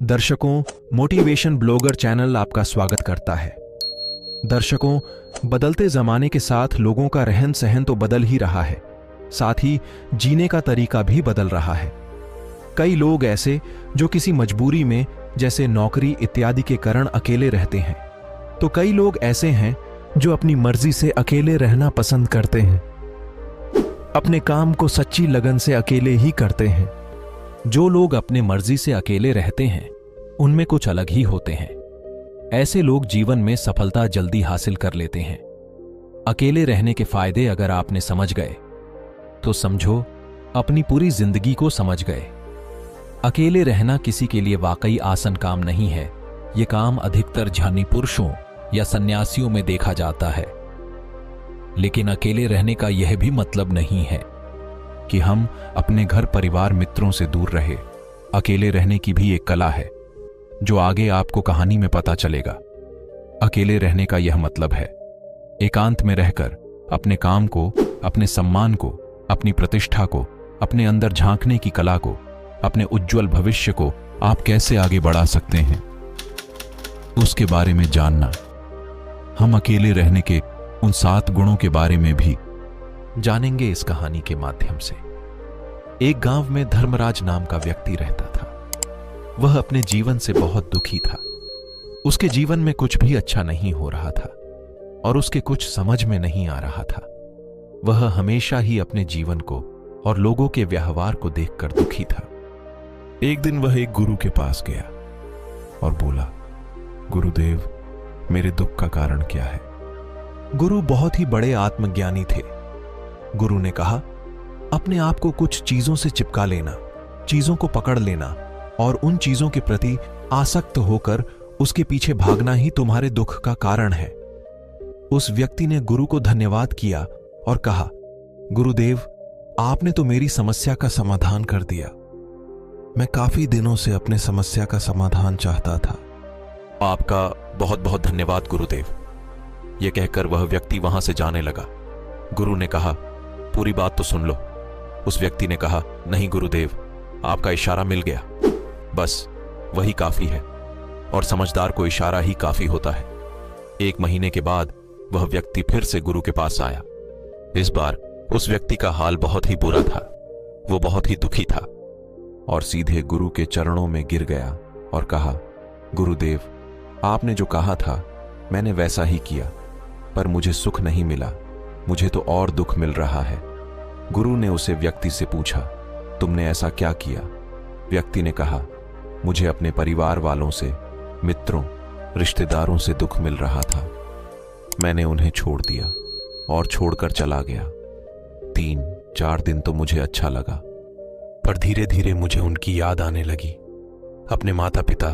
दर्शकों, motivation blogger channel आपका स्वागत करता है। दर्शकों, बदलते जमाने के साथ लोगों का रहन सहन तो बदल ही रहा है, साथ ही जीने का तरीका भी बदल रहा है। कई लोग ऐसे जो किसी मजबूरी में, जैसे नौकरी इत्यादि के कारण अकेले रहते हैं, तो कई लोग ऐसे हैं जो अपनी मर्जी से अकेले रहना पसंद करते हैं। अपने काम को सच्ची लगन से अकेले ही करते हैं। जो लोग अपने मर्जी से अकेले रहते हैं उनमें कुछ अलग ही होते हैं। ऐसे लोग जीवन में सफलता जल्दी हासिल कर लेते हैं। अकेले रहने के फायदे अगर आपने समझ गए तो समझो अपनी पूरी जिंदगी को समझ गए। अकेले रहना किसी के लिए वाकई आसान काम नहीं है। यह काम अधिकतर ज्ञानी पुरुषों या सन्यासियों में देखा जाता है। लेकिन अकेले रहने का यह भी मतलब नहीं है कि हम अपने घर परिवार मित्रों से दूर रहे। अकेले रहने की भी एक कला है जो आगे आपको कहानी में पता चलेगा। अकेले रहने का यह मतलब है एकांत में रहकर अपने काम को, अपने सम्मान को, अपनी प्रतिष्ठा को, अपने अंदर झांकने की कला को, अपने उज्जवल भविष्य को आप कैसे आगे बढ़ा सकते हैं, उसके बारे में जानना। हम अकेले रहने के उन 7 गुणों के बारे में भी जानेंगे इस कहानी के माध्यम से। एक गांव में धर्मराज नाम का व्यक्ति रहता था। वह अपने जीवन से बहुत दुखी था। उसके जीवन में कुछ भी अच्छा नहीं हो रहा था और उसके कुछ समझ में नहीं आ रहा था। वह हमेशा ही अपने जीवन को और लोगों के व्यवहार को देखकर दुखी था। एक दिन वह एक गुरु के पास गया और बोला, गुरुदेव, मेरे दुख का कारण क्या है? गुरु बहुत ही बड़े आत्मज्ञानी थे। गुरु ने कहा, अपने आप को कुछ चीजों से चिपका लेना, चीजों को पकड़ लेना और उन चीजों के प्रति आसक्त होकर उसके पीछे भागना ही तुम्हारे दुख का कारण है। उस व्यक्ति ने गुरु को धन्यवाद किया और कहा, गुरुदेव, आपने तो मेरी समस्या का समाधान कर दिया। मैं काफी दिनों से अपने समस्या का समाधान चाहता था। आपका बहुत बहुत धन्यवाद गुरुदेव। यह कहकर वह व्यक्ति वहां से जाने लगा। गुरु ने कहा, पूरी बात तो सुन लो। उस व्यक्ति ने कहा, नहीं गुरुदेव, आपका इशारा मिल गया, बस वही काफी है। और समझदार को इशारा ही काफी होता है। 1 महीने के बाद वह व्यक्ति फिर से गुरु के पास आया। इस बार उस व्यक्ति का हाल बहुत ही बुरा था। वो बहुत ही दुखी था और सीधे गुरु के चरणों में गिर गया और कहा, गुरुदेव, आपने जो कहा था मैंने वैसा ही किया, पर मुझे सुख नहीं मिला, मुझे तो और दुख मिल रहा है। गुरु ने उसे व्यक्ति से पूछा, तुमने ऐसा क्या किया? व्यक्ति ने कहा, मुझे अपने परिवार वालों से, मित्रों, रिश्तेदारों से दुख मिल रहा था। मैंने उन्हें छोड़ दिया और छोड़कर चला गया। 3-4 दिन तो मुझे अच्छा लगा, पर धीरे धीरे मुझे उनकी याद आने लगी। अपने माता पिता,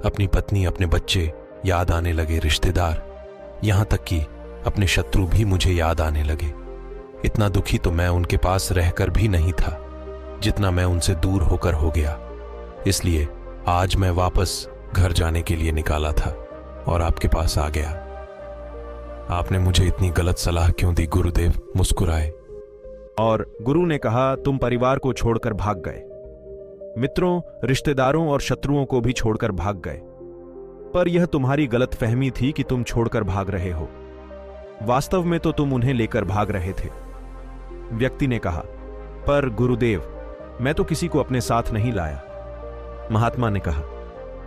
अपनी पत्नी, अपने बच्चे याद आने लगे, रिश्तेदार, यहां तक कि अपने शत्रु भी मुझे याद आने लगे। इतना दुखी तो मैं उनके पास रहकर भी नहीं था जितना मैं उनसे दूर होकर हो गया। इसलिए आज मैं वापस घर जाने के लिए निकाला था और आपके पास आ गया। आपने मुझे इतनी गलत सलाह क्यों दी गुरुदेव? मुस्कुराए और गुरु ने कहा, तुम परिवार को छोड़कर भाग गए, मित्रों, रिश्तेदारों और शत्रुओं को भी छोड़कर भाग गए, पर यह तुम्हारी गलतफहमी थी कि तुम छोड़कर भाग रहे हो। वास्तव में तो तुम उन्हें लेकर भाग रहे थे। व्यक्ति ने कहा, पर गुरुदेव, मैं तो किसी को अपने साथ नहीं लाया। महात्मा ने कहा,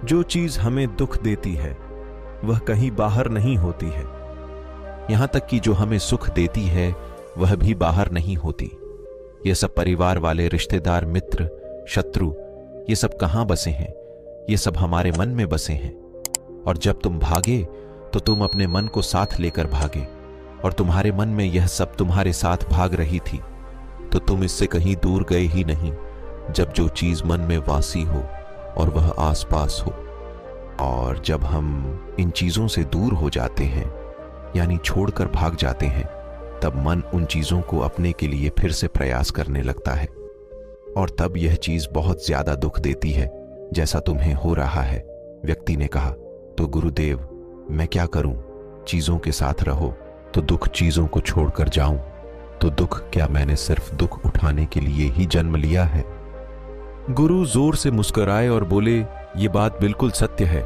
जो चीज हमें दुख देती है वह कहीं बाहर नहीं होती है। यहां तक कि जो हमें सुख देती है वह भी बाहर नहीं होती। ये सब परिवार वाले, रिश्तेदार, मित्र, शत्रु, ये सब कहां बसे हैं? ये सब हमारे मन में बसे हैं। और जब तुम भागे तो तुम अपने मन को साथ लेकर भागे और तुम्हारे मन में यह सब तुम्हारे साथ भाग रही थी, तो तुम इससे कहीं दूर गए ही नहीं। जब जो चीज मन में वासी हो और वह आसपास हो, और जब हम इन चीजों से दूर हो जाते हैं, यानी छोड़कर भाग जाते हैं, तब मन उन चीजों को अपने के लिए फिर से प्रयास करने लगता है और तब यह चीज बहुत ज्यादा दुख देती है, जैसा तुम्हें हो रहा है। व्यक्ति ने कहा, तो गुरुदेव, मैं क्या करूं? चीजों के साथ रहो तो दुख, चीजों को छोड़कर जाऊं तो दुख? क्या मैंने सिर्फ दुख उठाने के लिए ही जन्म लिया है? गुरु जोर से मुस्कुराए और बोले, ये बात बिल्कुल सत्य है।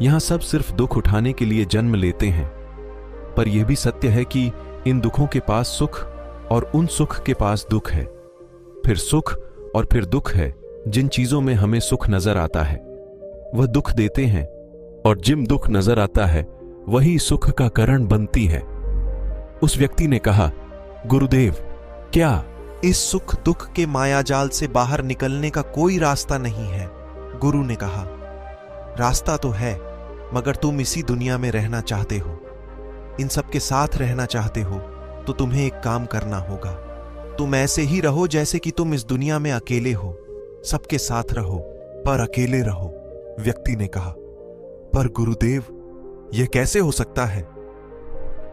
यहां सब सिर्फ दुख उठाने के लिए जन्म लेते हैं, पर यह भी सत्य है कि इन दुखों के पास सुख और उन सुख के पास दुख है, फिर सुख और फिर दुख है। जिन चीजों में हमें सुख नजर आता है वह दुख देते हैं, और जिन दुख नजर आता है वही सुख का कारण बनती है। उस व्यक्ति ने कहा, गुरुदेव, क्या इस सुख दुख के मायाजाल से बाहर निकलने का कोई रास्ता नहीं है? गुरु ने कहा, रास्ता तो है, मगर तुम इसी दुनिया में रहना चाहते हो, इन सब के साथ रहना चाहते हो, तो तुम्हें एक काम करना होगा। तुम ऐसे ही रहो जैसे कि तुम इस दुनिया में अकेले हो। सबके साथ रहो पर अकेले रहो। व्यक्ति ने कहा, पर गुरुदेव, यह कैसे हो सकता है?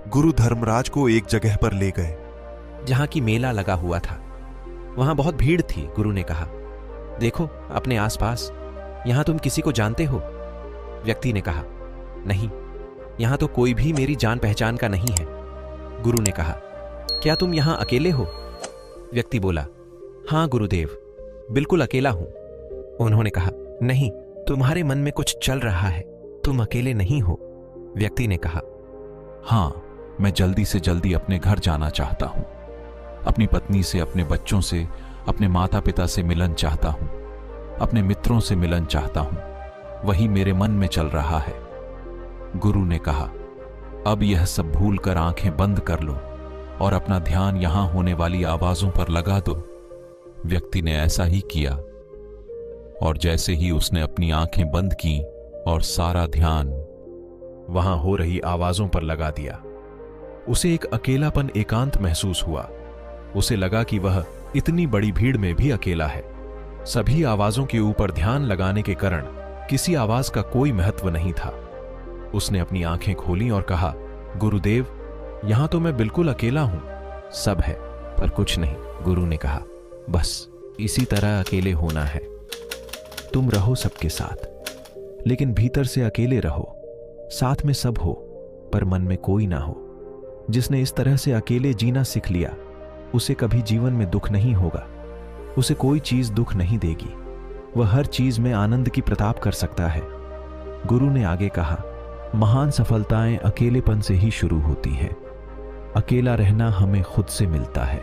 गुरु धर्मराज को एक जगह पर ले गए जहां की मेला लगा हुआ था। वहां बहुत भीड़ थी। गुरु ने कहा, देखो अपने आसपास, यहां तुम किसी को जानते हो? व्यक्ति ने कहा, नहीं, यहां तो कोई भी मेरी जान पहचान का नहीं है। गुरु ने कहा, क्या तुम यहां अकेले हो? व्यक्ति बोला, हां गुरुदेव, बिल्कुल अकेला हूं। उन्होंने कहा, नहीं, तुम्हारे मन में कुछ चल रहा है, तुम अकेले नहीं हो। व्यक्ति ने कहा, हां, मैं जल्दी से जल्दी अपने घर जाना चाहता हूं, अपनी पत्नी से, अपने बच्चों से, अपने माता पिता से मिलन चाहता हूं, अपने मित्रों से मिलन चाहता हूं, वही मेरे मन में चल रहा है। गुरु ने कहा, अब यह सब भूलकर आंखें बंद कर लो और अपना ध्यान यहां होने वाली आवाजों पर लगा दो। व्यक्ति ने ऐसा ही किया, और जैसे ही उसने अपनी आंखें बंद की और सारा ध्यान वहां हो रही आवाजों पर लगा दिया, उसे एक अकेलापन, एकांत महसूस हुआ। उसे लगा कि वह इतनी बड़ी भीड़ में भी अकेला है। सभी आवाजों के ऊपर ध्यान लगाने के कारण किसी आवाज का कोई महत्व नहीं था। उसने अपनी आंखें खोली और कहा, गुरुदेव, यहां तो मैं बिल्कुल अकेला हूं, सब है पर कुछ नहीं। गुरु ने कहा, बस इसी तरह अकेले होना है। तुम रहो सबके साथ, लेकिन भीतर से अकेले रहो। साथ में सब हो पर मन में कोई ना हो। जिसने इस तरह से अकेले जीना सीख लिया, उसे कभी जीवन में दुख नहीं होगा। उसे कोई चीज दुख नहीं देगी। वह हर चीज में आनंद की प्रताप कर सकता है। गुरु ने आगे कहा, महान सफलताएं अकेलेपन से ही शुरू होती हैं। अकेला रहना हमें खुद से मिलता है।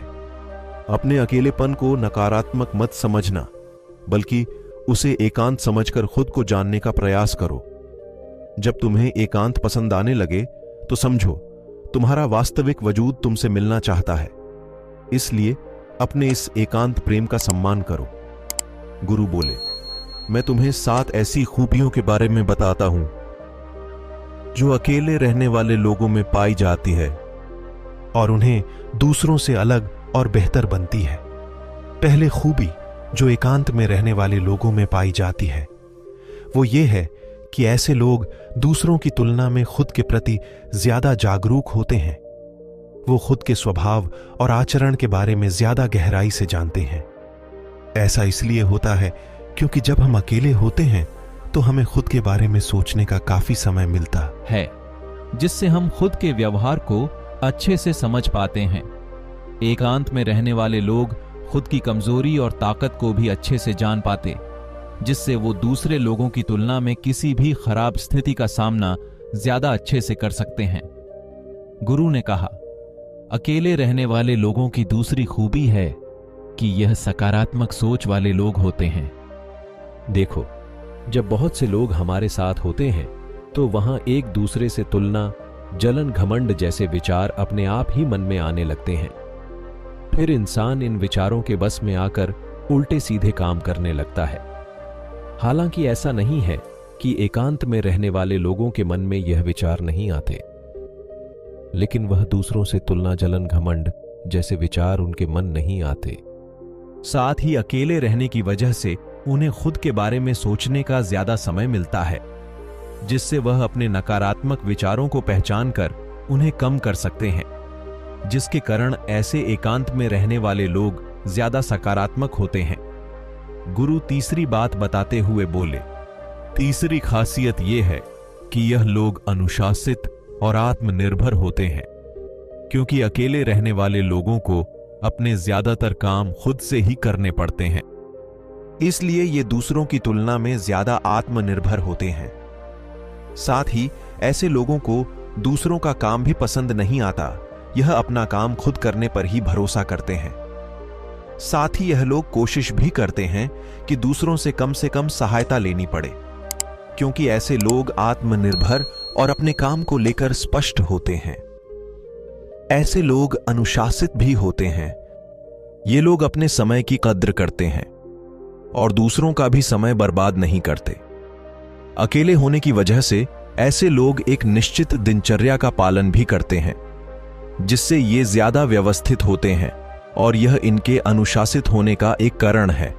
अपने अकेलेपन को नकारात्मक मत समझना, बल्कि उसे एकांत समझकर खुद को जानने का प्रयास करो। जब तुम्हें एकांत पसंद आने लगे तो समझो तुम्हारा वास्तविक वजूद तुमसे मिलना चाहता है। इसलिए अपने इस एकांत प्रेम का सम्मान करो। गुरु बोले, मैं तुम्हें 7 ऐसी खूबियों के बारे में बताता हूं जो अकेले रहने वाले लोगों में पाई जाती है और उन्हें दूसरों से अलग और बेहतर बनती है। पहले खूबी जो एकांत में रहने वाले लोगों में पाई जाती है वो ये है कि ऐसे लोग दूसरों की तुलना में खुद के प्रति ज्यादा जागरूक होते हैं। वो खुद के स्वभाव और आचरण के बारे में ज्यादा गहराई से जानते हैं। ऐसा इसलिए होता है क्योंकि जब हम अकेले होते हैं तो हमें खुद के बारे में सोचने का काफी समय मिलता है, जिससे हम खुद के व्यवहार को अच्छे से समझ पाते हैं। एकांत में रहने वाले लोग खुद की कमजोरी और ताकत को भी अच्छे से जान पाते, जिससे वो दूसरे लोगों की तुलना में किसी भी खराब स्थिति का सामना ज्यादा अच्छे से कर सकते हैं। गुरु ने कहा, अकेले रहने वाले लोगों की दूसरी खूबी है कि यह सकारात्मक सोच वाले लोग होते हैं। देखो, जब बहुत से लोग हमारे साथ होते हैं तो वहां एक दूसरे से तुलना, जलन, घमंड जैसे विचार अपने आप ही मन में आने लगते हैं। फिर इंसान इन विचारों के बस में आकर उल्टे सीधे काम करने लगता है। हालांकि ऐसा नहीं है कि एकांत में रहने वाले लोगों के मन में यह विचार नहीं आते, लेकिन वह दूसरों से तुलना, जलन, घमंड जैसे विचार उनके मन नहीं आते। साथ ही अकेले रहने की वजह से उन्हें खुद के बारे में सोचने का ज्यादा समय मिलता है, जिससे वह अपने नकारात्मक विचारों को पहचान कर उन्हें कम कर सकते हैं, जिसके कारण ऐसे एकांत में रहने वाले लोग ज्यादा सकारात्मक होते हैं। गुरु तीसरी बात बताते हुए बोले, तीसरी खासियत यह है कि यह लोग अनुशासित और आत्मनिर्भर होते हैं, क्योंकि अकेले रहने वाले लोगों को अपने ज्यादातर काम खुद से ही करने पड़ते हैं। इसलिए ये दूसरों की तुलना में ज्यादा आत्मनिर्भर होते हैं। साथ ही ऐसे लोगों को दूसरों का काम भी पसंद नहीं आता। यह अपना काम खुद करने पर ही भरोसा करते हैं। साथ ही यह लोग कोशिश भी करते हैं कि दूसरों से कम सहायता लेनी पड़े, क्योंकि ऐसे लोग आत्मनिर्भर और अपने काम को लेकर स्पष्ट होते हैं। ऐसे लोग अनुशासित भी होते हैं। ये लोग अपने समय की कद्र करते हैं और दूसरों का भी समय बर्बाद नहीं करते। अकेले होने की वजह से ऐसे लोग एक निश्चित दिनचर्या का पालन भी करते हैं, जिससे ये ज्यादा व्यवस्थित होते हैं और यह इनके अनुशासित होने का एक कारण है।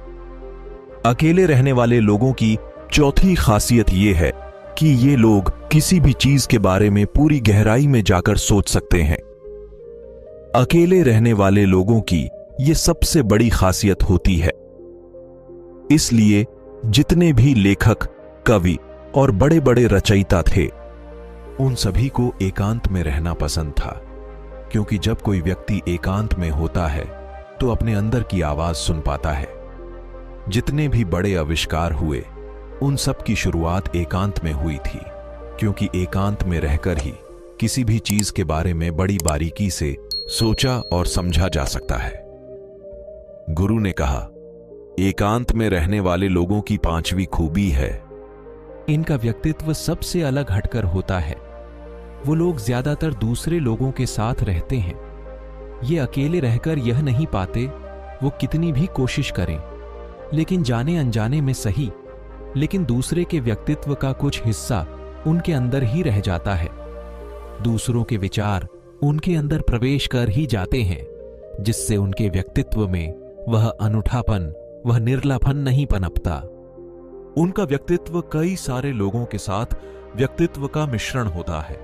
अकेले रहने वाले लोगों की चौथी खासियत यह है कि ये लोग किसी भी चीज के बारे में पूरी गहराई में जाकर सोच सकते हैं। अकेले रहने वाले लोगों की यह सबसे बड़ी खासियत होती है। इसलिए जितने भी लेखक, कवि और बड़े बड़े रचयिता थे, उन सभी को एकांत में रहना पसंद था, क्योंकि जब कोई व्यक्ति एकांत में होता है तो अपने अंदर की आवाज सुन पाता है। जितने भी बड़े आविष्कार हुए, उन सब की शुरुआत एकांत में हुई थी, क्योंकि एकांत में रहकर ही किसी भी चीज के बारे में बड़ी बारीकी से सोचा और समझा जा सकता है। गुरु ने कहा, एकांत में रहने वाले लोगों की पांचवी खूबी है, इनका व्यक्तित्व सबसे अलग हटकर होता है। वो लोग ज्यादातर दूसरे लोगों के साथ रहते हैं। ये अकेले रहकर यह नहीं पाते, वो कितनी भी कोशिश करें, लेकिन जाने अनजाने में सही, लेकिन दूसरे के व्यक्तित्व का कुछ हिस्सा उनके अंदर ही रह जाता है। दूसरों के विचार उनके अंदर प्रवेश कर ही जाते हैं, जिससे उनके व्यक्तित्व में वह अनूठापन, वह निर्लापन नहीं पनपता। उनका व्यक्तित्व कई सारे लोगों के साथ व्यक्तित्व का मिश्रण होता है,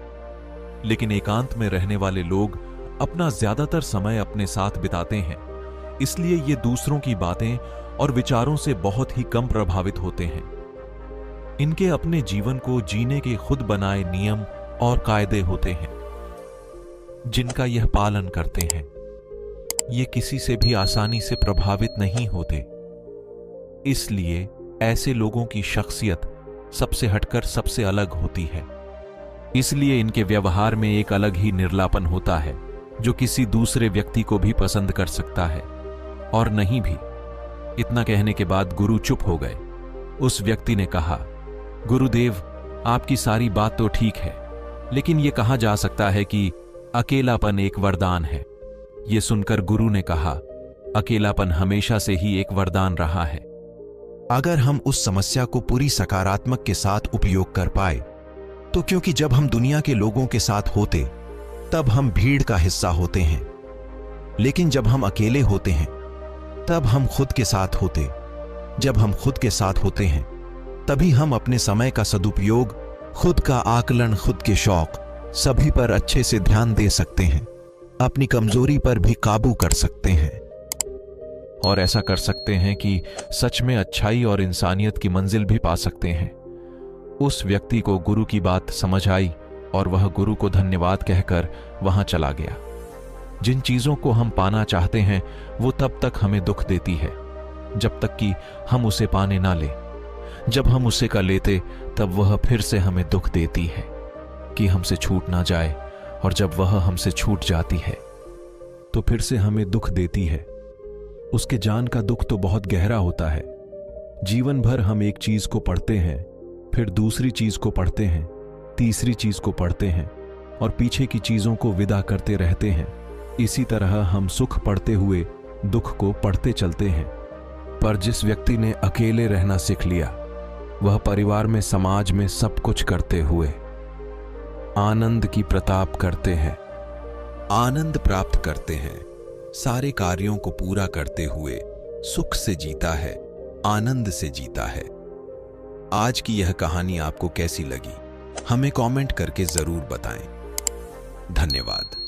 लेकिन एकांत में रहने वाले लोग अपना ज्यादातर समय अपने साथ बिताते हैं, इसलिए ये दूसरों की बातें और विचारों से बहुत ही कम प्रभावित होते हैं। इनके अपने जीवन को जीने के खुद बनाए नियम और कायदे होते हैं, जिनका यह पालन करते हैं। ये किसी से भी आसानी से प्रभावित नहीं होते। इसलिए ऐसे लोगों की शख्सियत सबसे हटकर सबसे अलग होती है। इसलिए इनके व्यवहार में एक अलग ही निर्लापन होता है, जो किसी दूसरे व्यक्ति को भी पसंद कर सकता है और नहीं भी। इतना कहने के बाद गुरु चुप हो गए। उस व्यक्ति ने कहा, गुरुदेव, आपकी सारी बात तो ठीक है, लेकिन यह कहा जा सकता है कि अकेलापन एक वरदान है। यह सुनकर गुरु ने कहा, अकेलापन हमेशा से ही एक वरदान रहा है। अगर हम उस समस्या को पूरी सकारात्मक के साथ उपयोग कर पाए तो, क्योंकि जब हम दुनिया के लोगों के साथ होते तब हम भीड़ का हिस्सा होते हैं, लेकिन जब हम अकेले होते हैं तब हम खुद के साथ होते। जब हम खुद के साथ होते हैं तभी हम अपने समय का सदुपयोग, खुद का आकलन, खुद के शौक सभी पर अच्छे से ध्यान दे सकते हैं, अपनी कमजोरी पर भी काबू कर सकते हैं और ऐसा कर सकते हैं कि सच में अच्छाई और इंसानियत की मंजिल भी पा सकते हैं। उस व्यक्ति को गुरु की बात समझ आई और वह गुरु को धन्यवाद कहकर वहां चला गया। जिन चीजों को हम पाना चाहते हैं वो तब तक हमें दुख देती है जब तक कि हम उसे पाने ना ले। जब हम उसे का लेते तब वह फिर से हमें दुख देती है कि हमसे छूट ना जाए, और जब वह हमसे छूट जाती है तो फिर से हमें दुख देती है। उसके जान का दुख तो बहुत गहरा होता है। जीवन भर हम एक चीज को पढ़ते हैं, फिर दूसरी चीज को पढ़ते हैं, तीसरी चीज को पढ़ते हैं और पीछे की चीजों को विदा करते रहते हैं। इसी तरह हम सुख पढ़ते हुए दुख को पढ़ते चलते हैं। पर जिस व्यक्ति ने अकेले रहना सीख लिया, वह परिवार में, समाज में सब कुछ करते हुए आनंद की प्रताप करते हैं, आनंद प्राप्त करते हैं, सारे कार्यों को पूरा करते हुए सुख से जीता है, आनंद से जीता है। आज की यह कहानी आपको कैसी लगी, हमें कमेंट करके जरूर बताएं। धन्यवाद।